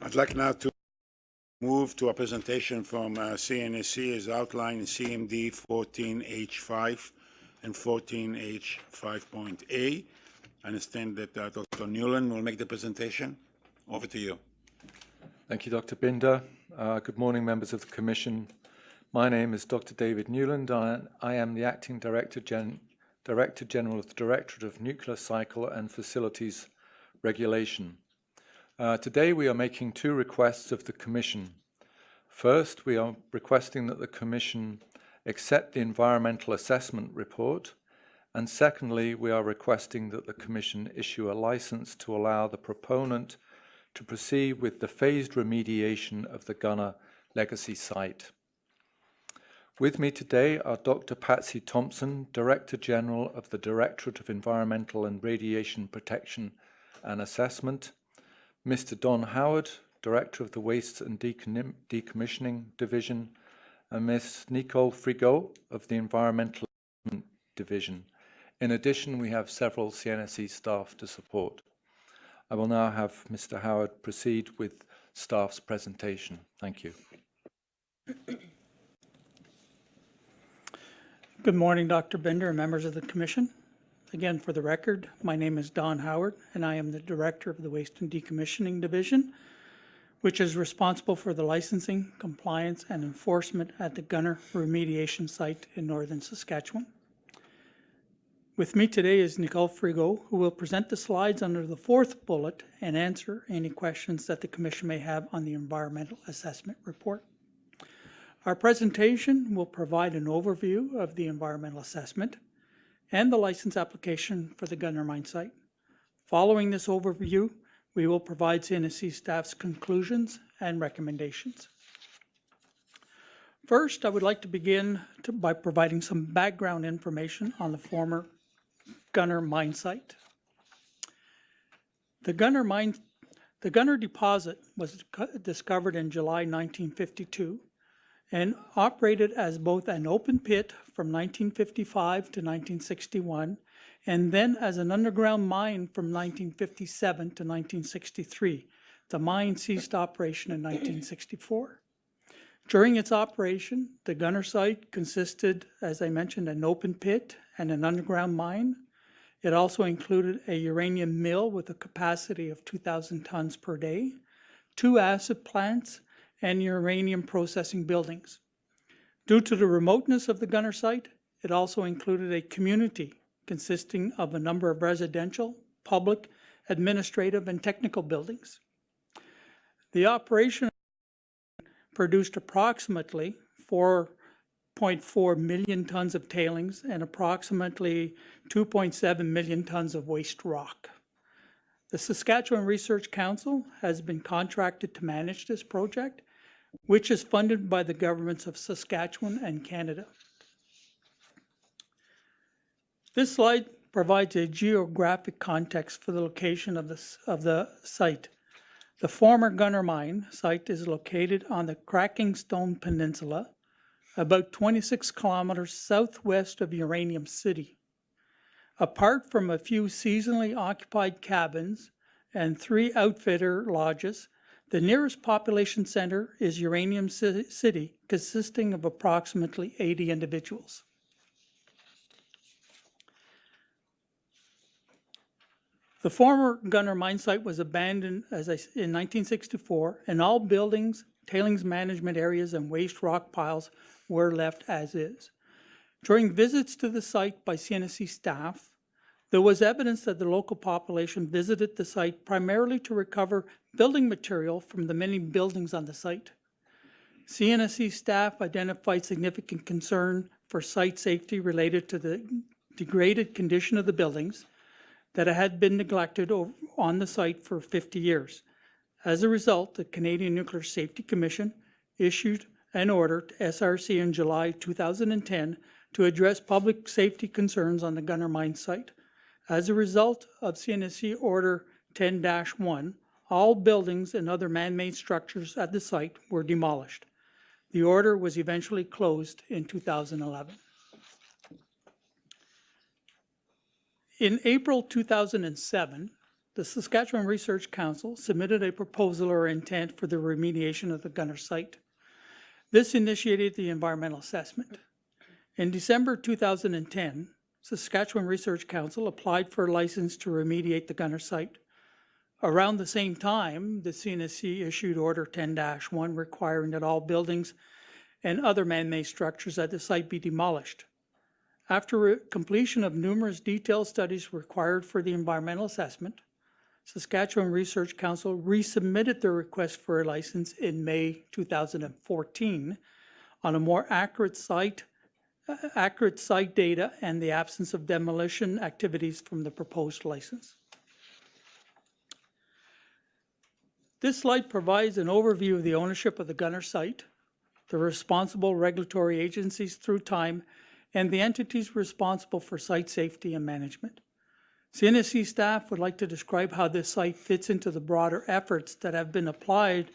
I'd like now to move to a presentation from CNSC as outlined in CMD 14H5 and 14H5.A. I understand that Dr. Newland will make the presentation. Over to you. Thank you, Dr. Binder. Good morning, members of the Commission. My name is Dr. David Newland. I am the Acting Director General of the Directorate of Nuclear Cycle and Facilities Regulation. Today we are making two requests of the Commission. First, we are requesting that the Commission accept the environmental assessment report, and secondly, we are requesting that the Commission issue a license to allow the proponent to proceed with the phased remediation of the Gunnar legacy site. With me today are Dr. Patsy Thompson, Director General of the Directorate of Environmental and Radiation Protection and Assessment, Mr. Don Howard, Director of the Waste and Decommissioning Division, and Ms. Nicole Frigo of the Environmental Division. In addition, we have several CNSC staff to support. I will now have Mr. Howard proceed with staff's presentation. Thank you. Good morning, Dr. Binder and members of the Commission. Again, for the record, my name is Don Howard, and I am the Director of the Waste and Decommissioning Division, which is responsible for the licensing, compliance, and enforcement at the Gunnar remediation site in northern Saskatchewan. With me today is Nicole Frigo, who will present the slides under the fourth bullet and answer any questions that the Commission may have on the environmental assessment report. Our presentation will provide an overview of the environmental assessment and the license application for the Gunnar mine site. Following this overview, we will provide CNSC staff's conclusions and recommendations. First, I would like to begin by providing some background information on the former Gunnar mine site. The Gunnar deposit was discovered in July 1952 and operated as both an open pit from 1955 to 1961, and then as an underground mine from 1957 to 1963. The mine ceased operation in 1964. During its operation, the Gunnar site consisted, as I mentioned, an open pit and an underground mine. It also included a uranium mill with a capacity of 2,000 tons per day, 2 acid plants, and uranium processing buildings. Due to the remoteness of the Gunnar site, it also included a community consisting of a number of residential, public, administrative, and technical buildings. The operation produced approximately 4.4 million tons of tailings and approximately 2.7 million tons of waste rock. The Saskatchewan Research Council has been contracted to manage this project, which is funded by the governments of Saskatchewan and Canada. This slide provides a geographic context for the location of the site. The former Gunnar mine site is located on the Cracking Stone Peninsula, about 26 kilometers southwest of Uranium City. Apart from a few seasonally occupied cabins and 3 outfitter lodges, the nearest population center is Uranium City, consisting of approximately 80 individuals. The former Gunnar mine site was abandoned in 1964, and all buildings, tailings management areas, and waste rock piles were left as is. During visits to the site by CNSC staff, there was evidence that the local population visited the site primarily to recover building material from the many buildings on the site. CNSC staff identified significant concern for site safety related to the degraded condition of the buildings that had been neglected on the site for 50 years. As a result, the Canadian Nuclear Safety Commission issued an order to SRC in July 2010 to address public safety concerns on the Gunnar mine site. As a result of CNSC Order 10-1, all buildings and other man-made structures at the site were demolished. The order was eventually closed in 2011. In April 2007, the Saskatchewan Research Council submitted a proposal or intent for the remediation of the Gunnar site. This initiated the environmental assessment. In December 2010, Saskatchewan Research Council applied for a license to remediate the Gunnar site. Around the same time, the CNSC issued Order 10-1 requiring that all buildings and other man-made structures at the site be demolished. After completion of numerous detailed studies required for the environmental assessment, Saskatchewan Research Council resubmitted their request for a license in May 2014 on a more accurate site data and the absence of demolition activities from the proposed license. This slide provides an overview of the ownership of the Gunnar site, the responsible regulatory agencies through time, and the entities responsible for site safety and management. CNSC staff would like to describe how this site fits into the broader efforts that have been applied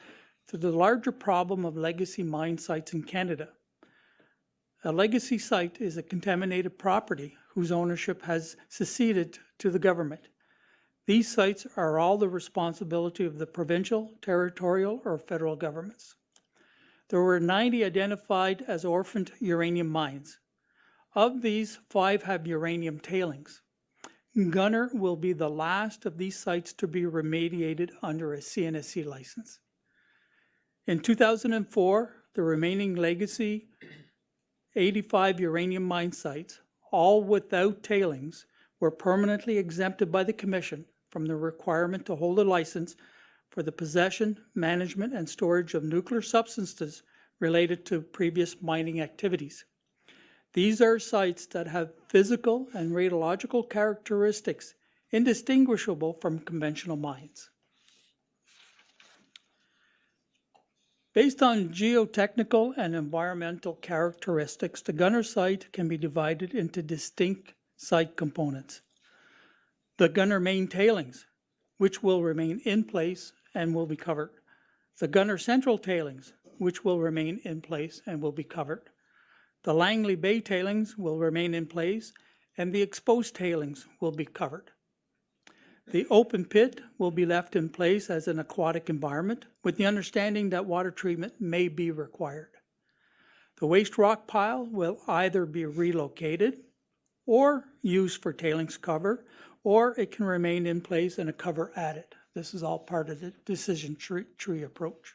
to the larger problem of legacy mine sites in Canada. A legacy site is a contaminated property whose ownership has succeeded to the government. These sites are all the responsibility of the provincial, territorial, or federal governments. There were 90 identified as orphaned uranium mines. Of these, 5 have uranium tailings. Gunnar will be the last of these sites to be remediated under a CNSC license. In 2004, the remaining legacy 85 uranium mine sites, all without tailings, were permanently exempted by the Commission from the requirement to hold a license for the possession, management, and storage of nuclear substances related to previous mining activities. These are sites that have physical and radiological characteristics indistinguishable from conventional mines. Based on geotechnical and environmental characteristics, the Gunnar site can be divided into distinct site components. The Gunnar main tailings, which will remain in place and will be covered. The Gunnar central tailings, which will remain in place and will be covered. The Langley Bay tailings will remain in place, and the exposed tailings will be covered. The open pit will be left in place as an aquatic environment, with the understanding that water treatment may be required. The waste rock pile will either be relocated or used for tailings cover, or it can remain in place and a cover added. This is all part of the decision tree approach.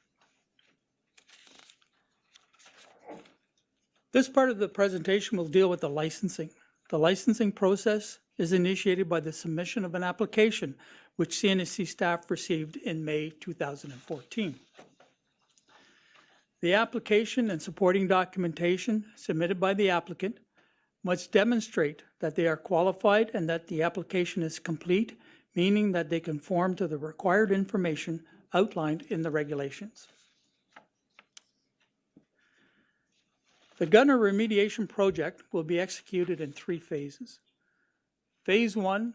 This part of the presentation will deal with the licensing. The licensing process is initiated by the submission of an application, which CNSC staff received in May 2014. The application and supporting documentation submitted by the applicant must demonstrate that they are qualified and that the application is complete, meaning that they conform to the required information outlined in the regulations. The Gunnar remediation project will be executed in 3 phases. Phase 1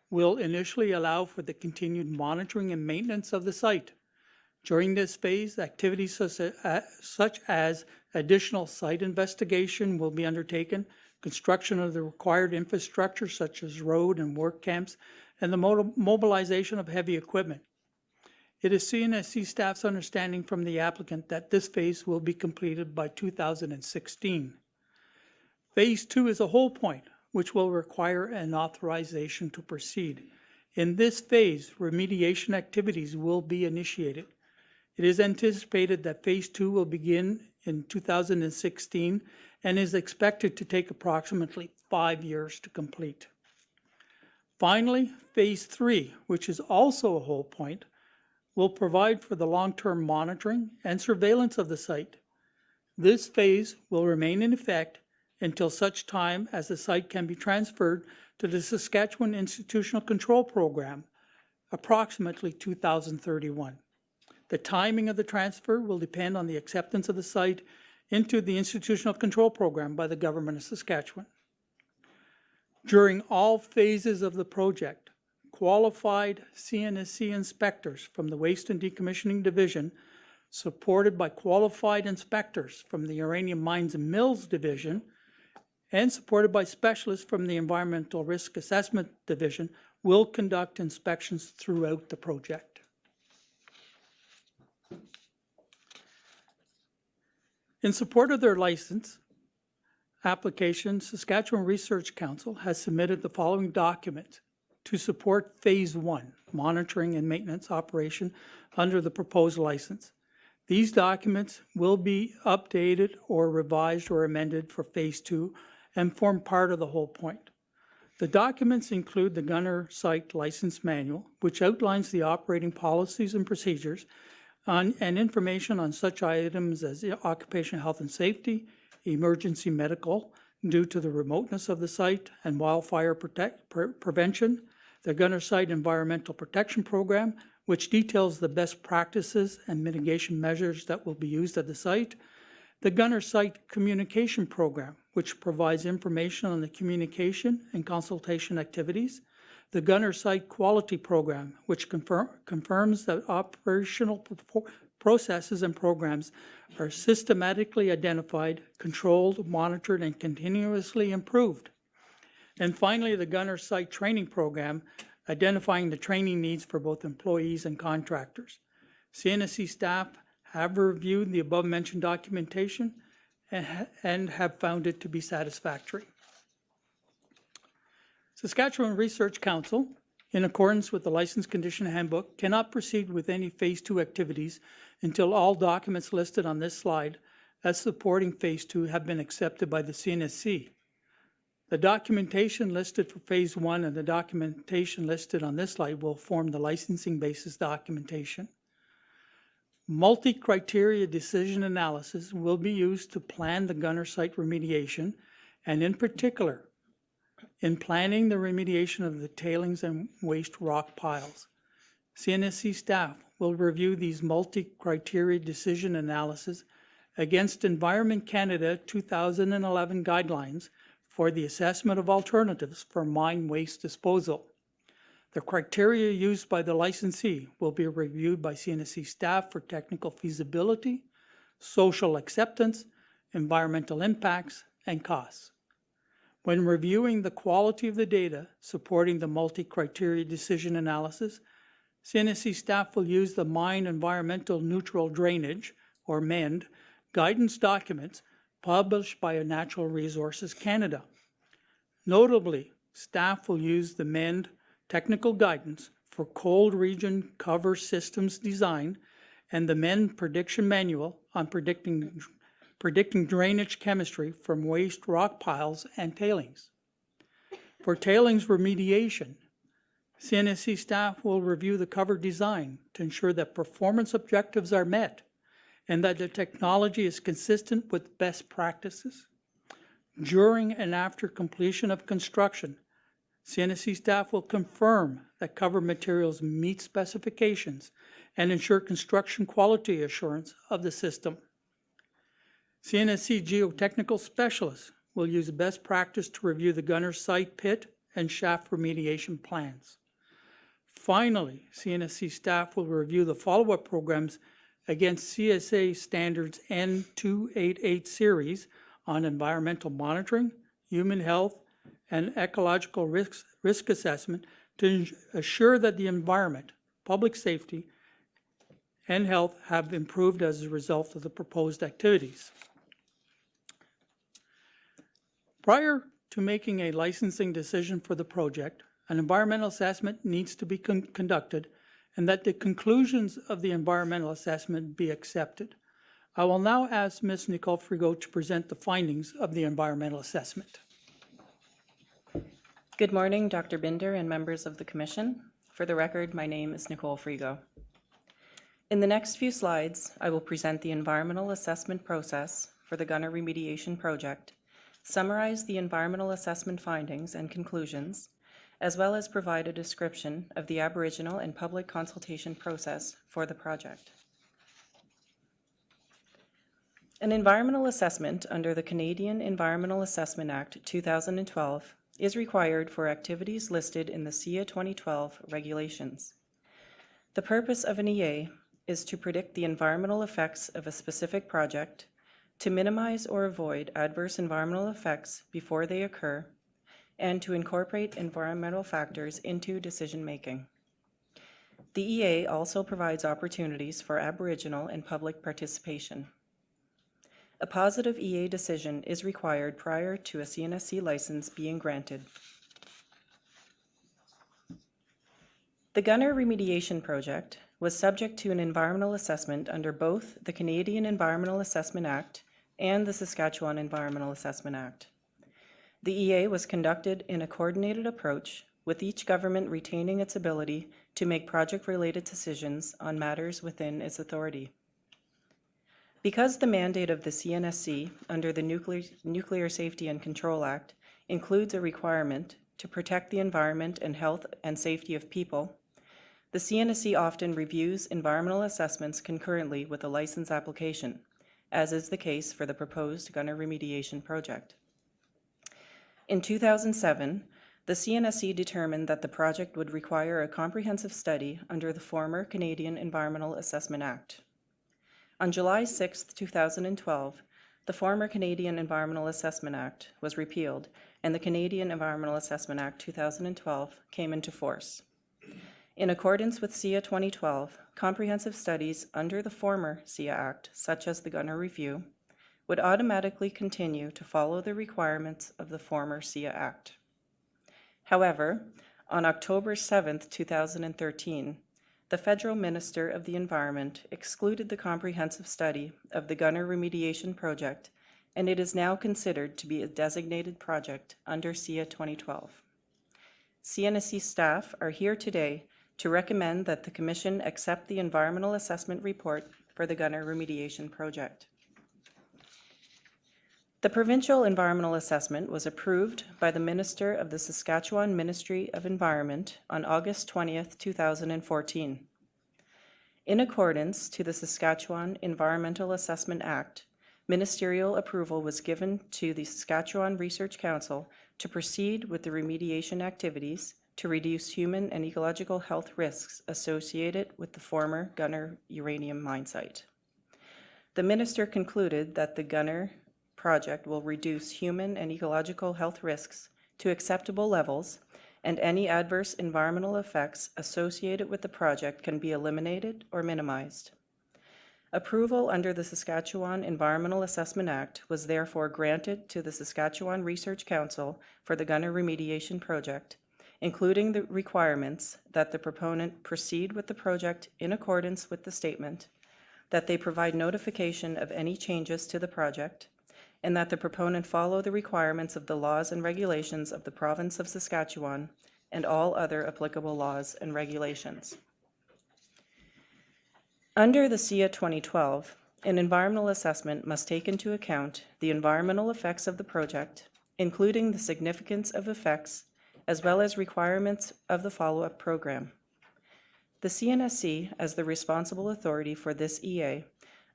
will initially allow for the continued monitoring and maintenance of the site. During this phase, activities such as additional site investigation will be undertaken, construction of the required infrastructure such as road and work camps, and the mobilization of heavy equipment. It is CNSC staff's understanding from the applicant that this phase will be completed by 2016. Phase 2 is a whole point, which will require an authorization to proceed. In this phase, remediation activities will be initiated. It is anticipated that Phase 2 will begin in 2016 and is expected to take approximately 5 years to complete. Finally, Phase 3, which is also a whole point, will provide for the long-term monitoring and surveillance of the site. This phase will remain in effect until such time as the site can be transferred to the Saskatchewan Institutional Control Program, approximately 2031. The timing of the transfer will depend on the acceptance of the site into the Institutional Control Program by the Government of Saskatchewan. During all phases of the project, qualified CNSC inspectors from the Waste and Decommissioning Division, supported by qualified inspectors from the Uranium Mines and Mills Division, and supported by specialists from the Environmental Risk Assessment Division, will conduct inspections throughout the project. In support of their license application, Saskatchewan Research Council has submitted the following document to support Phase 1, monitoring and maintenance operation under the proposed license. These documents will be updated or revised or amended for Phase 2 and form part of the whole point. The documents include the Gunnar Site License Manual, which outlines the operating policies and procedures and information on such items as occupational health and safety, emergency medical due to the remoteness of the site, and wildfire prevention, the Gunnar Site Environmental Protection Program, which details the best practices and mitigation measures that will be used at the site, the Gunnar Site Communication Program, which provides information on the communication and consultation activities, the Gunnar Site Quality Program, which confirms that operational processes and programs are systematically identified, controlled, monitored, and continuously improved. And finally, the Gunnar Site Training Program, identifying the training needs for both employees and contractors. CNSC staff have reviewed the above-mentioned documentation and have found it to be satisfactory. Saskatchewan Research Council, in accordance with the License Condition Handbook, cannot proceed with any Phase 2 activities until all documents listed on this slide as supporting Phase 2 have been accepted by the CNSC. The documentation listed for Phase 1 and the documentation listed on this slide will form the licensing basis documentation. Multi-criteria decision analysis will be used to plan the Gunnar Site remediation, and in particular, in planning the remediation of the tailings and waste rock piles. CNSC staff will review these multi-criteria decision analysis against Environment Canada 2011 guidelines for the assessment of alternatives for mine waste disposal. The criteria used by the licensee will be reviewed by CNSC staff for technical feasibility, social acceptance, environmental impacts, and costs. When reviewing the quality of the data supporting the multi-criteria decision analysis, CNSC staff will use the Mine Environmental Neutral Drainage, or MEND, guidance documents published by Natural Resources Canada. Notably, staff will use the MEND technical guidance for cold region cover systems design and the MEND prediction manual on predicting drainage chemistry from waste rock piles and tailings. For tailings remediation, CNSC staff will review the cover design to ensure that performance objectives are met and that the technology is consistent with best practices. During and after completion of construction, CNSC staff will confirm that cover materials meet specifications and ensure construction quality assurance of the system. CNSC geotechnical specialists will use best practice to review the Gunnar Site pit and shaft remediation plans. Finally, CNSC staff will review the follow-up programs against CSA Standards N288 series on environmental monitoring, human health, and ecological risk assessment to assure that the environment, public safety, and health have improved as a result of the proposed activities. Prior to making a licensing decision for the project, an environmental assessment needs to be conducted and that the conclusions of the environmental assessment be accepted. I will now ask Ms. Nicole Frigo to present the findings of the environmental assessment. Good morning, Dr. Binder and members of the Commission. For the record, my name is Nicole Frigo. In the next few slides, I will present the environmental assessment process for the Gunnar Remediation Project, summarize the environmental assessment findings and conclusions, as well as provide a description of the Aboriginal and public consultation process for the project. An environmental assessment under the Canadian Environmental Assessment Act 2012 is required for activities listed in the CIA 2012 regulations. The purpose of an EA is to predict the environmental effects of a specific project, to minimize or avoid adverse environmental effects before they occur, and to incorporate environmental factors into decision-making. The EA also provides opportunities for Aboriginal and public participation. A positive EA decision is required prior to a CNSC license being granted. The Gunnar Remediation Project was subject to an environmental assessment under both the Canadian Environmental Assessment Act and the Saskatchewan Environmental Assessment Act. The EA was conducted in a coordinated approach, with each government retaining its ability to make project-related decisions on matters within its authority. Because the mandate of the CNSC under the Nuclear Safety and Control Act includes a requirement to protect the environment and health and safety of people, the CNSC often reviews environmental assessments concurrently with a license application, as is the case for the proposed Gunnar Remediation Project. In 2007, the CNSC determined that the project would require a comprehensive study under the former Canadian Environmental Assessment Act. On July 6, 2012, the former Canadian Environmental Assessment Act was repealed and the Canadian Environmental Assessment Act 2012 came into force. In accordance with SIA 2012, comprehensive studies under the former SIA Act, such as the Gunnar Review, would automatically continue to follow the requirements of the former SIA Act. However, on October 7, 2013, the Federal Minister of the Environment excluded the comprehensive study of the Gunnar Remediation Project, and it is now considered to be a designated project under SIA 2012. CNSC staff are here today to recommend that the Commission accept the Environmental Assessment Report for the Gunnar Remediation Project. The Provincial Environmental Assessment was approved by the Minister of the Saskatchewan Ministry of Environment on August 20, 2014. In accordance to the Saskatchewan Environmental Assessment Act, ministerial approval was given to the Saskatchewan Research Council to proceed with the remediation activities to reduce human and ecological health risks associated with the former Gunnar uranium mine site. The minister concluded that the Gunnar project will reduce human and ecological health risks to acceptable levels, and any adverse environmental effects associated with the project can be eliminated or minimized. Approval under the Saskatchewan Environmental Assessment Act was therefore granted to the Saskatchewan Research Council for the Gunnar Remediation Project, including the requirements that the proponent proceed with the project in accordance with the statement, that they provide notification of any changes to the project, and that the proponent follow the requirements of the laws and regulations of the province of Saskatchewan and all other applicable laws and regulations. Under the SIA 2012, an environmental assessment must take into account the environmental effects of the project, including the significance of effects, as well as requirements of the follow-up program. The CNSC, as the responsible authority for this EA,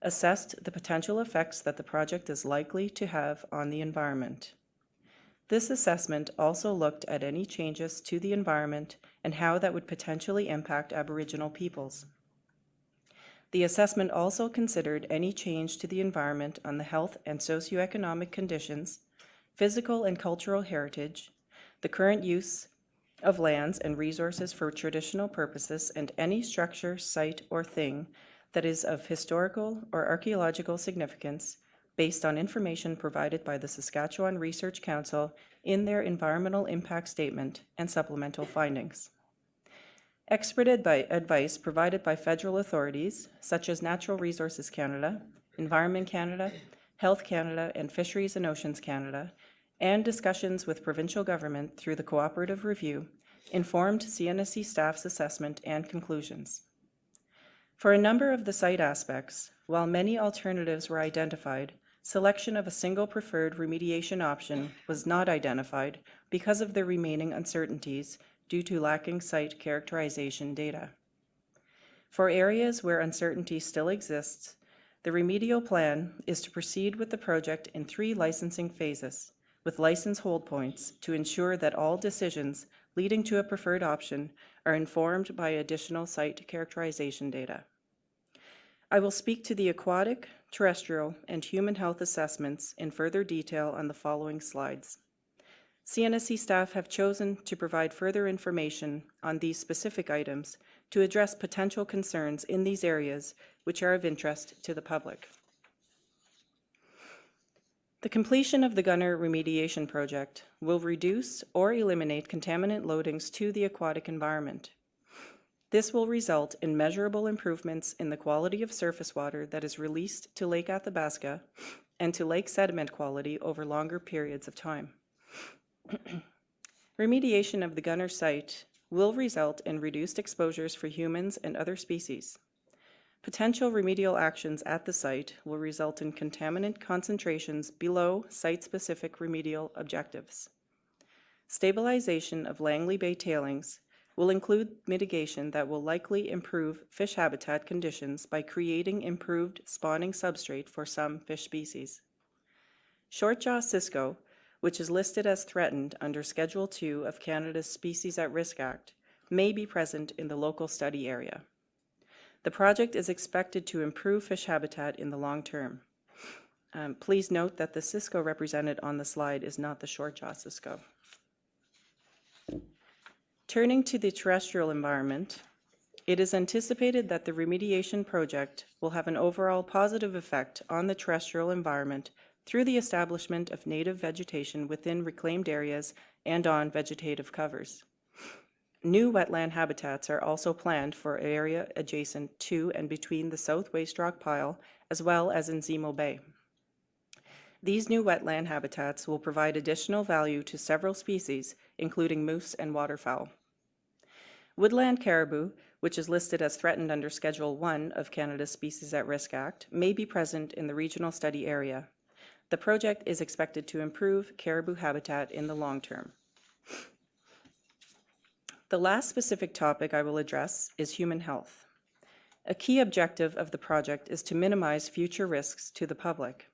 assessed the potential effects that the project is likely to have on the environment. This assessment also looked at any changes to the environment and how that would potentially impact Aboriginal peoples. The assessment also considered any change to the environment on the health and socioeconomic conditions, physical and cultural heritage, the current use of lands and resources for traditional purposes, and any structure, site, or thing that is of historical or archaeological significance based on information provided by the Saskatchewan Research Council in their environmental impact statement and supplemental findings. Expert advice provided by federal authorities such as Natural Resources Canada, Environment Canada, Health Canada, and Fisheries and Oceans Canada, and discussions with provincial government through the cooperative review informed CNSC staff's assessment and conclusions. For a number of the site aspects, while many alternatives were identified, selection of a single preferred remediation option was not identified because of the remaining uncertainties due to lacking site characterization data. For areas where uncertainty still exists, the remedial plan is to proceed with the project in 3 licensing phases, with license hold points to ensure that all decisions leading to a preferred option are informed by additional site characterization data. I will speak to the aquatic, terrestrial, and human health assessments in further detail on the following slides. CNSC staff have chosen to provide further information on these specific items to address potential concerns in these areas which are of interest to the public. The completion of the Gunnar remediation project will reduce or eliminate contaminant loadings to the aquatic environment. This will result in measurable improvements in the quality of surface water that is released to Lake Athabasca and to lake sediment quality over longer periods of time. Remediation of the Gunnar site will result in reduced exposures for humans and other species. Potential remedial actions at the site will result in contaminant concentrations below site-specific remedial objectives. Stabilization of Langley Bay tailings will include mitigation that will likely improve fish habitat conditions by creating improved spawning substrate for some fish species. Shortjaw cisco, which is listed as threatened under Schedule 2 of Canada's Species at Risk Act, may be present in the local study area. The project is expected to improve fish habitat in the long term. Please note that the cisco represented on the slide is not the shortjaw cisco. Turning to the terrestrial environment, it is anticipated that the remediation project will have an overall positive effect on the terrestrial environment through the establishment of native vegetation within reclaimed areas and on vegetative covers. New wetland habitats are also planned for area adjacent to and between the South Waste Rock Pile, as well as in Zemo Bay. These new wetland habitats will provide additional value to several species, including moose and waterfowl. Woodland caribou, which is listed as threatened under Schedule 1 of Canada's Species at Risk Act, may be present in the regional study area. The project is expected to improve caribou habitat in the long term. The last specific topic I will address is human health. A key objective of the project is to minimize future risks to the public.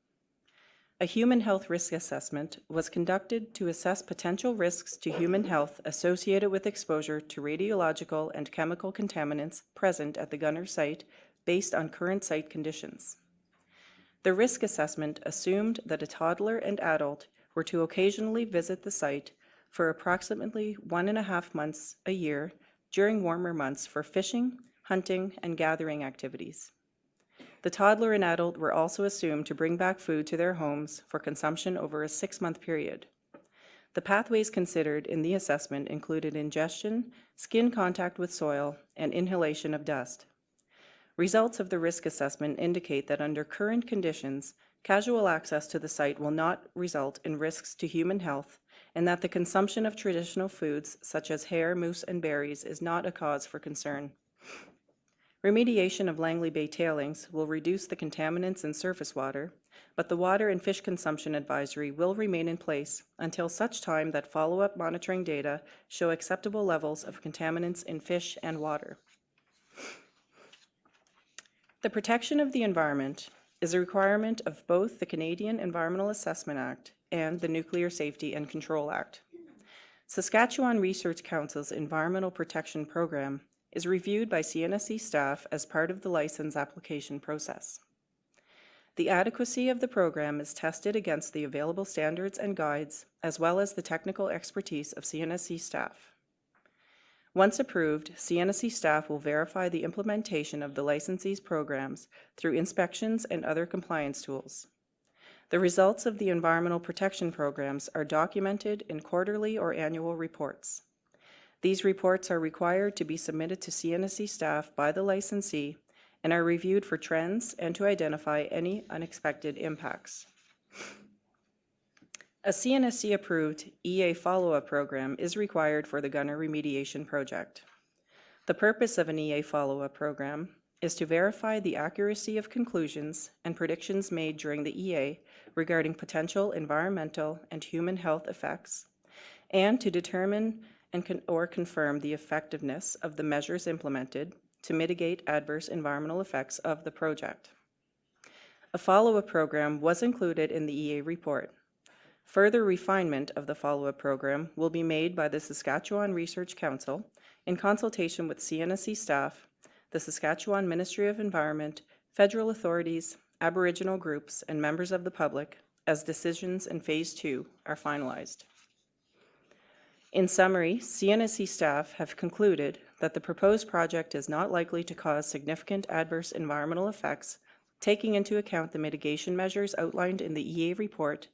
A human health risk assessment was conducted to assess potential risks to human health associated with exposure to radiological and chemical contaminants present at the Gunnar site based on current site conditions. The risk assessment assumed that a toddler and adult were to occasionally visit the site for approximately 1.5 months a year during warmer months for fishing, hunting, and gathering activities. The toddler and adult were also assumed to bring back food to their homes for consumption over a 6-month period. The pathways considered in the assessment included ingestion, skin contact with soil, and inhalation of dust. Results of the risk assessment indicate that under current conditions, casual access to the site will not result in risks to human health, and that the consumption of traditional foods such as hare, moose, and berries is not a cause for concern. Remediation of Langley Bay tailings will reduce the contaminants in surface water, but the water and fish consumption advisory will remain in place until such time that follow-up monitoring data show acceptable levels of contaminants in fish and water. The protection of the environment is a requirement of both the Canadian Environmental Assessment Act and the Nuclear Safety and Control Act. Saskatchewan Research Council's Environmental Protection Program is reviewed by CNSC staff as part of the license application process. The adequacy of the program is tested against the available standards and guides, as well as the technical expertise of CNSC staff. Once approved, CNSC staff will verify the implementation of the licensee's programs through inspections and other compliance tools. The results of the environmental protection programs are documented in quarterly or annual reports. These reports are required to be submitted to CNSC staff by the licensee and are reviewed for trends and to identify any unexpected impacts. A CNSC-approved EA follow-up program is required for the Gunnar remediation project. The purpose of an EA follow-up program is to verify the accuracy of conclusions and predictions made during the EA regarding potential environmental and human health effects, and to determine or confirm the effectiveness of the measures implemented to mitigate adverse environmental effects of the project. A follow-up program was included in the EA report. Further refinement of the follow-up program will be made by the Saskatchewan Research Council in consultation with CNSC staff, the Saskatchewan Ministry of Environment, federal authorities, Aboriginal groups, and members of the public as decisions in Phase 2 are finalized. In summary, CNSC staff have concluded that the proposed project is not likely to cause significant adverse environmental effects, taking into account the mitigation measures outlined in the EA report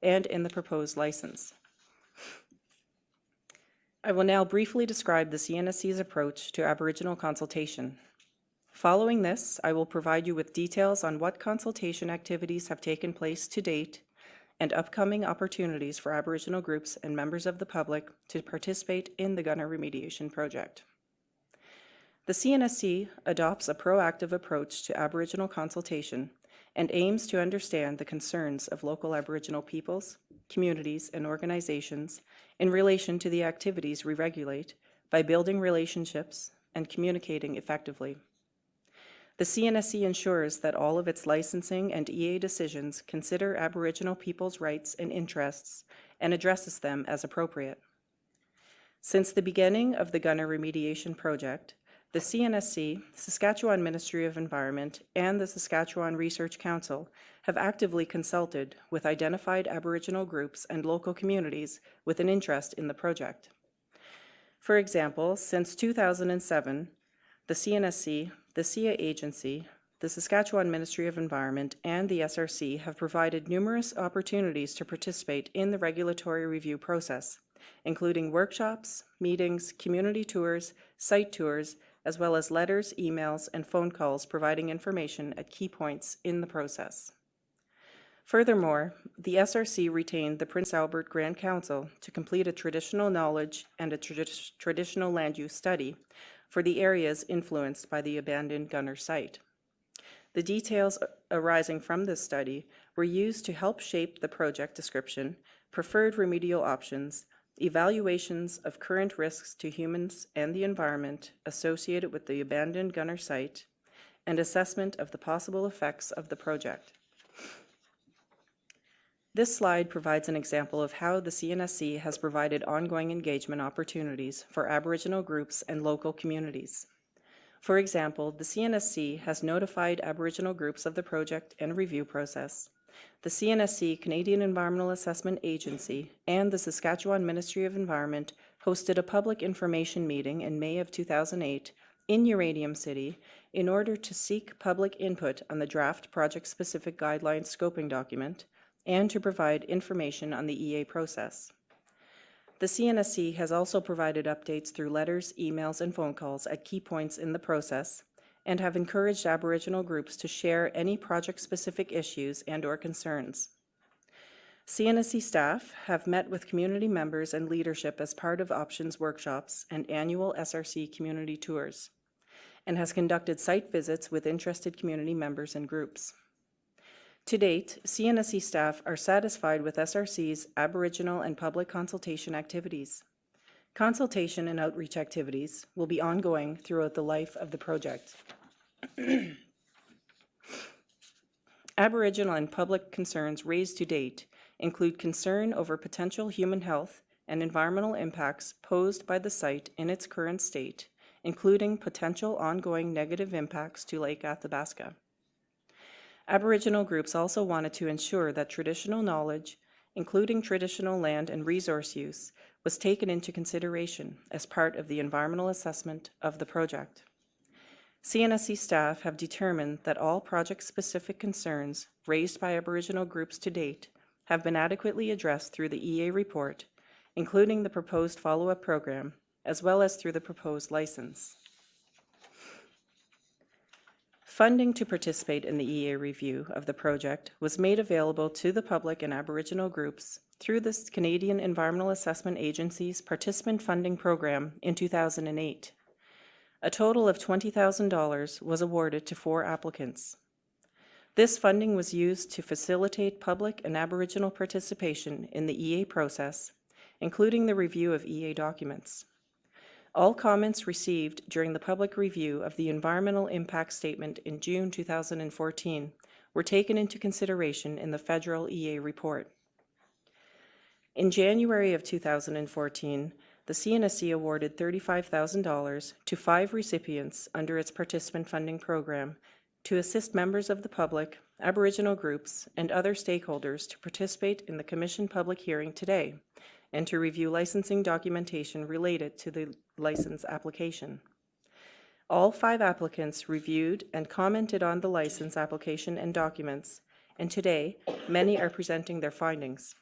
and in the proposed license. I will now briefly describe the CNSC's approach to Aboriginal consultation. Following this, I will provide you with details on what consultation activities have taken place to date and upcoming opportunities for Aboriginal groups and members of the public to participate in the Gunnar remediation project. The CNSC adopts a proactive approach to Aboriginal consultation and aims to understand the concerns of local Aboriginal peoples, communities, and organizations in relation to the activities we regulate by building relationships and communicating effectively. The CNSC ensures that all of its licensing and EA decisions consider Aboriginal people's rights and interests and addresses them as appropriate. Since the beginning of the Gunnar remediation project, the CNSC, Saskatchewan Ministry of Environment, and the Saskatchewan Research Council have actively consulted with identified Aboriginal groups and local communities with an interest in the project. For example, since 2007, the CNSC, the SIA Agency, the Saskatchewan Ministry of Environment, and the SRC have provided numerous opportunities to participate in the regulatory review process, including workshops, meetings, community tours, site tours, as well as letters, emails, and phone calls providing information at key points in the process. Furthermore, the SRC retained the Prince Albert Grand Council to complete a traditional knowledge and a traditional land use study for the areas influenced by the abandoned Gunnar site. The details arising from this study were used to help shape the project description, preferred remedial options, evaluations of current risks to humans and the environment associated with the abandoned Gunnar site, and assessment of the possible effects of the project. This slide provides an example of how the CNSC has provided ongoing engagement opportunities for Aboriginal groups and local communities. For example, the CNSC has notified Aboriginal groups of the project and review process. The CNSC, Canadian Environmental Assessment Agency, and the Saskatchewan Ministry of Environment hosted a public information meeting in May of 2008 in Uranium City in order to seek public input on the draft project-specific guidelines scoping document and to provide information on the EA process. The CNSC has also provided updates through letters, emails, and phone calls at key points in the process, and have encouraged Aboriginal groups to share any project-specific issues and/or concerns. CNSC staff have met with community members and leadership as part of options workshops and annual SRC community tours, and has conducted site visits with interested community members and groups. To date, CNSC staff are satisfied with SRC's Aboriginal and public consultation activities. Consultation and outreach activities will be ongoing throughout the life of the project. Aboriginal and public concerns raised to date include concern over potential human health and environmental impacts posed by the site in its current state, including potential ongoing negative impacts to Lake Athabasca. Aboriginal groups also wanted to ensure that traditional knowledge, including traditional land and resource use, was taken into consideration as part of the environmental assessment of the project. CNSC staff have determined that all project-specific concerns raised by Aboriginal groups to date have been adequately addressed through the EA report, including the proposed follow-up program, as well as through the proposed license. Funding to participate in the EA review of the project was made available to the public and Aboriginal groups through the Canadian Environmental Assessment Agency's Participant Funding Program in 2008. A total of $20,000 was awarded to 4 applicants. This funding was used to facilitate public and Aboriginal participation in the EA process, including the review of EA documents. All comments received during the public review of the Environmental Impact Statement in June 2014 were taken into consideration in the federal EA report. In January of 2014, the CNSC awarded $35,000 to 5 recipients under its participant funding program to assist members of the public, Aboriginal groups, and other stakeholders to participate in the Commission public hearing today and to review licensing documentation related to the license application. All 5 applicants reviewed and commented on the license application and documents, and today, many are presenting their findings.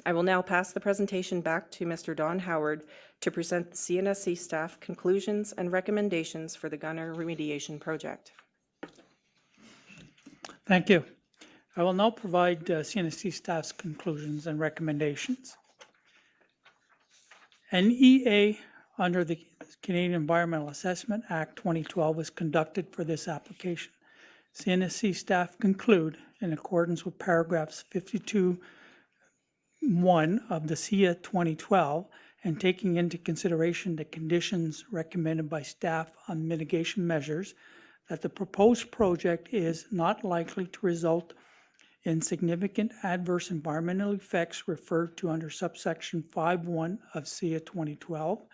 I will now pass the presentation back to Mr. Don Howard to present the CNSC staff conclusions and recommendations for the Gunnar remediation project. Thank you. I will now provide CNSC staff's conclusions and recommendations. An EA under the Canadian Environmental Assessment Act 2012 was conducted for this application. CNSC staff conclude, in accordance with paragraphs 52(1) of the CIA 2012, and taking into consideration the conditions recommended by staff on mitigation measures, that the proposed project is not likely to result in significant adverse environmental effects referred to under subsection 5.1 of CIA 2012,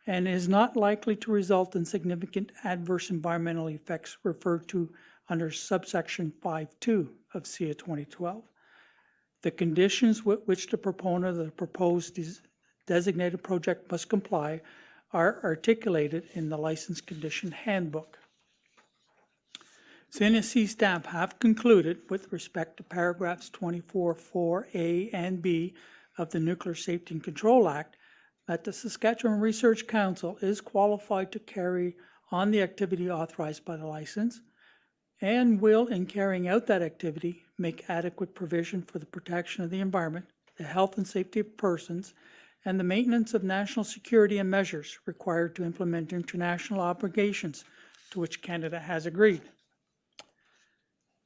and is not likely to result in significant adverse environmental effects referred to under subsection 5.2 of CIA 2012. The conditions with which the proponent of the proposed designated project must comply are articulated in the License Condition Handbook. CNSC staff have concluded with respect to paragraphs 24(4)(a) and (b) of the Nuclear Safety and Control Act that the Saskatchewan Research Council is qualified to carry on the activity authorized by the license and will, in carrying out that activity, make adequate provision for the protection of the environment, the health and safety of persons, and the maintenance of national security and measures required to implement international obligations to which Canada has agreed.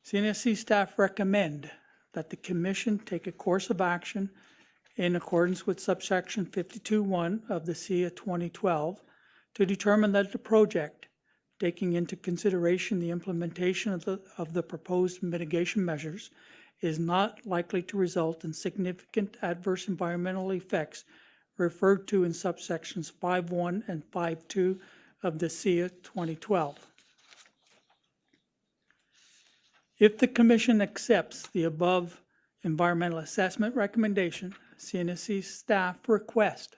CNSC staff recommend that the Commission take a course of action in accordance with subsection 52(1) of the CIA 2012 to determine that the project, taking into consideration the implementation of the proposed mitigation measures, is not likely to result in significant adverse environmental effects referred to in subsections 5.1 and 5.2 of the CIA 2012. If the Commission accepts the above environmental assessment recommendation, CNSC staff request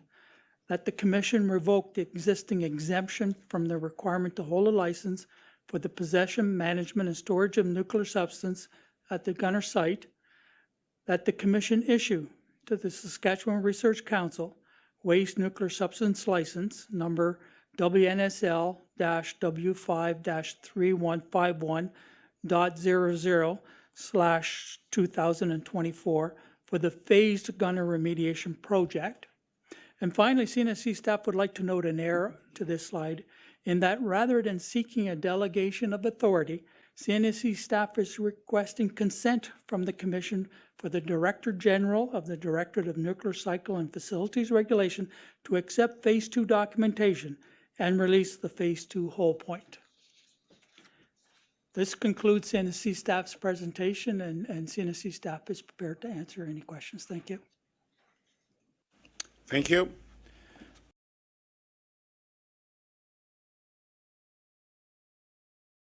that the Commission revoke the existing exemption from the requirement to hold a license for the possession, management, and storage of nuclear substance at the Gunnar site, that the Commission issue to the Saskatchewan Research Council Waste Nuclear Substance License number WNSL-WV5-3151.00/2024 for the phased Gunnar remediation project. And finally, CNSC staff would like to note an error to this slide in that rather than seeking a delegation of authority, CNSC staff is requesting consent from the Commission for the Director General of the Directorate of Nuclear Cycle and Facilities Regulation to accept Phase 2 documentation and release the Phase 2 whole point. This concludes CNSC staff's presentation, and CNSC staff is prepared to answer any questions. Thank you. Thank you.